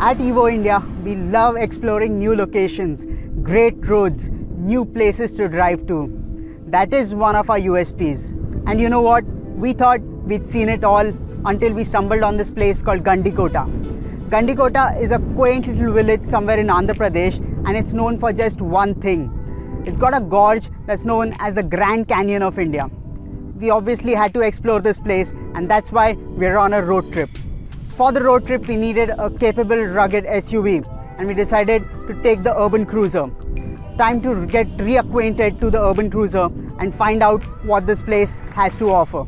At Evo India, we love exploring new locations, great roads, new places to drive to. That is one of our USPs. And you know what? We thought we'd seen it all until we stumbled on this place called Gandikota. Gandikota is a quaint little village somewhere in Andhra Pradesh, and it's known for just one thing. It's got a gorge that's known as the Grand Canyon of India. We obviously had to explore this place, and that's why we're on a road trip. For the road trip, we needed a capable, rugged SUV, and we decided to take the Urban Cruiser. Time to get reacquainted to the Urban Cruiser and find out what this place has to offer.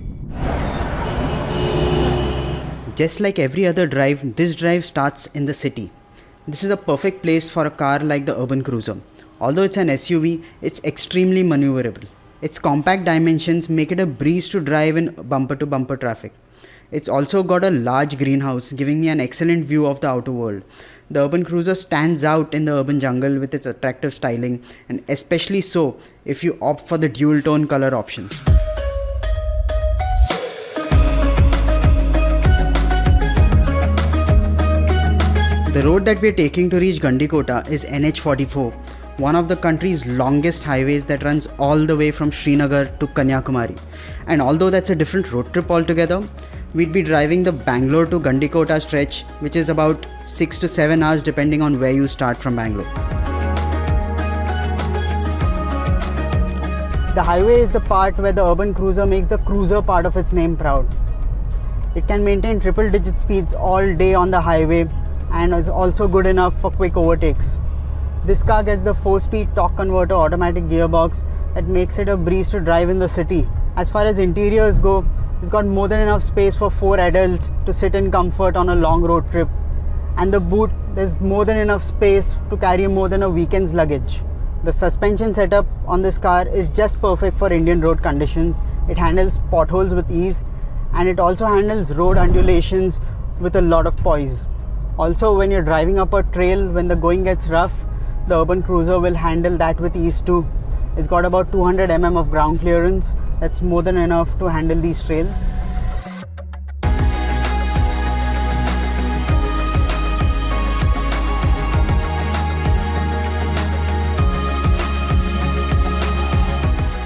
Just like every other drive, this drive starts in the city. This is a perfect place for a car like the Urban Cruiser. Although it's an SUV, it's extremely maneuverable. Its compact dimensions make it a breeze to drive in bumper-to-bumper traffic. It's also got a large greenhouse, giving me an excellent view of the outer world. The Urban Cruiser stands out in the urban jungle with its attractive styling, and especially so if you opt for the dual-tone color options. The road that we're taking to reach Gandikota is NH44, one of the country's longest highways that runs all the way from Srinagar to Kanyakumari. And although that's a different road trip altogether, we'd be driving the Bangalore to Gandikota stretch, which is about 6 to 7 hours depending on where you start from Bangalore. The highway is the part where the Urban Cruiser makes the cruiser part of its name proud. It can maintain triple-digit speeds all day on the highway and is also good enough for quick overtakes. This car gets the 4-speed torque converter automatic gearbox that makes it a breeze to drive in the city. As far as interiors go, it's got more than enough space for 4 adults to sit in comfort on a long road trip. And the boot, there's more than enough space to carry more than a weekend's luggage. The suspension setup on this car is just perfect for Indian road conditions. It handles potholes with ease, and it also handles road undulations with a lot of poise. Also, when you're driving up a trail when the going gets rough, the Urban Cruiser will handle that with ease too. It's got about 200 mm of ground clearance. That's more than enough to handle these trails.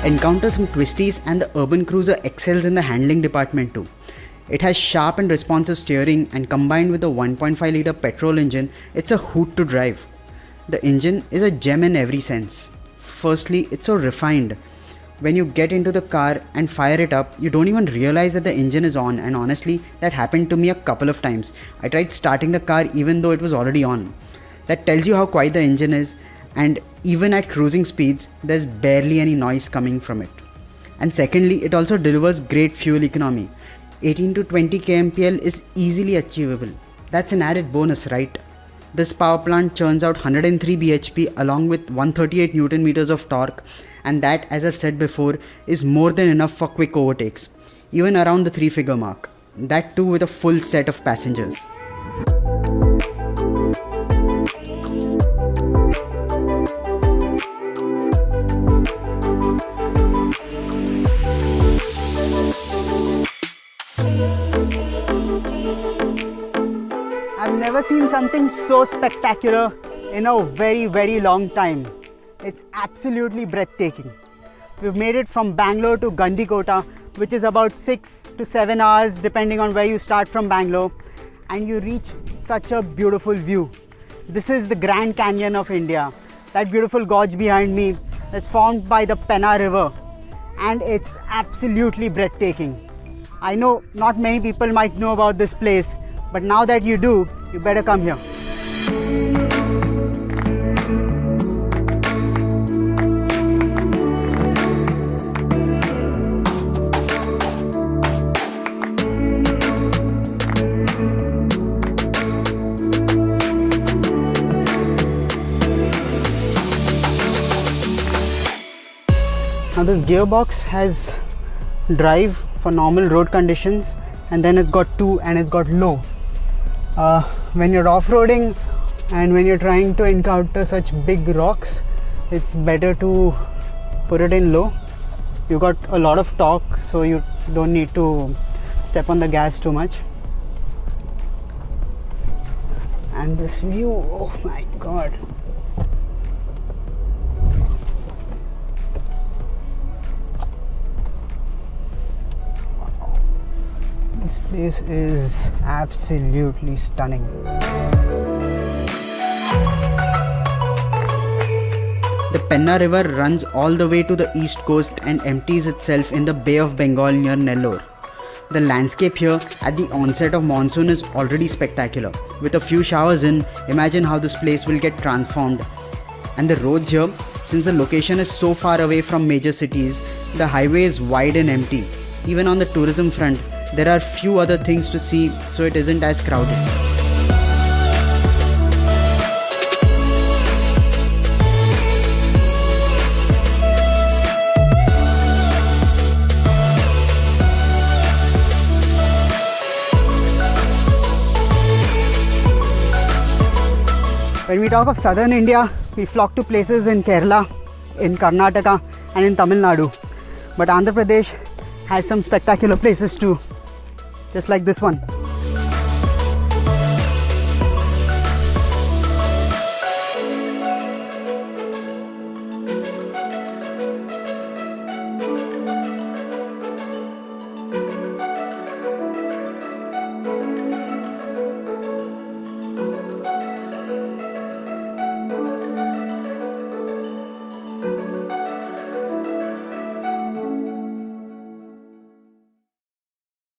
Encounters some twisties, and the Urban Cruiser excels in the handling department too. It has sharp and responsive steering, and combined with the 1.5 litre petrol engine, it's a hoot to drive. The engine is a gem in every sense. Firstly, it's so refined. When you get into the car and fire it up, you don't even realize that the engine is on, and honestly, that happened to me a couple of times. I tried starting the car even though it was already on. That tells you how quiet the engine is, and even at cruising speeds, there's barely any noise coming from it. And secondly, it also delivers great fuel economy. 18 to 20 kmpl is easily achievable. That's an added bonus, right? This power plant churns out 103 bhp along with 138 Newton meters of torque, and that, as I've said before, is more than enough for quick overtakes, even around the 3-figure mark. That too with a full set of passengers. I've never seen something so spectacular in a very long time. It's absolutely breathtaking. We've made it from Bangalore to Gandikota, which is about 6 to 7 hours depending on where you start from Bangalore, and you reach such a beautiful view. This is the Grand Canyon of India. That beautiful gorge behind me is formed by the Penna River, and it's absolutely breathtaking. I know not many people might know about this place, but now that you do, you better come here. Now this gearbox has drive for normal road conditions, and then it's got 2 and it's got low. When you're off-roading and when you're trying to encounter such big rocks, it's better to put it in low. You got a lot of torque, so you don't need to step on the gas too much. And this view, oh my god. Wow. This place is absolutely stunning. The Penna River runs all the way to the east coast and empties itself in the Bay of Bengal near Nellore. The landscape here at the onset of monsoon is already spectacular. With a few showers in, imagine how this place will get transformed. And the roads here, since the location is so far away from major cities, the highway is wide and empty. Even on the tourism front, there are few other things to see, so it isn't as crowded. When we talk of southern India, we flock to places in Kerala, in Karnataka and in Tamil Nadu. But Andhra Pradesh has some spectacular places too, just like this one.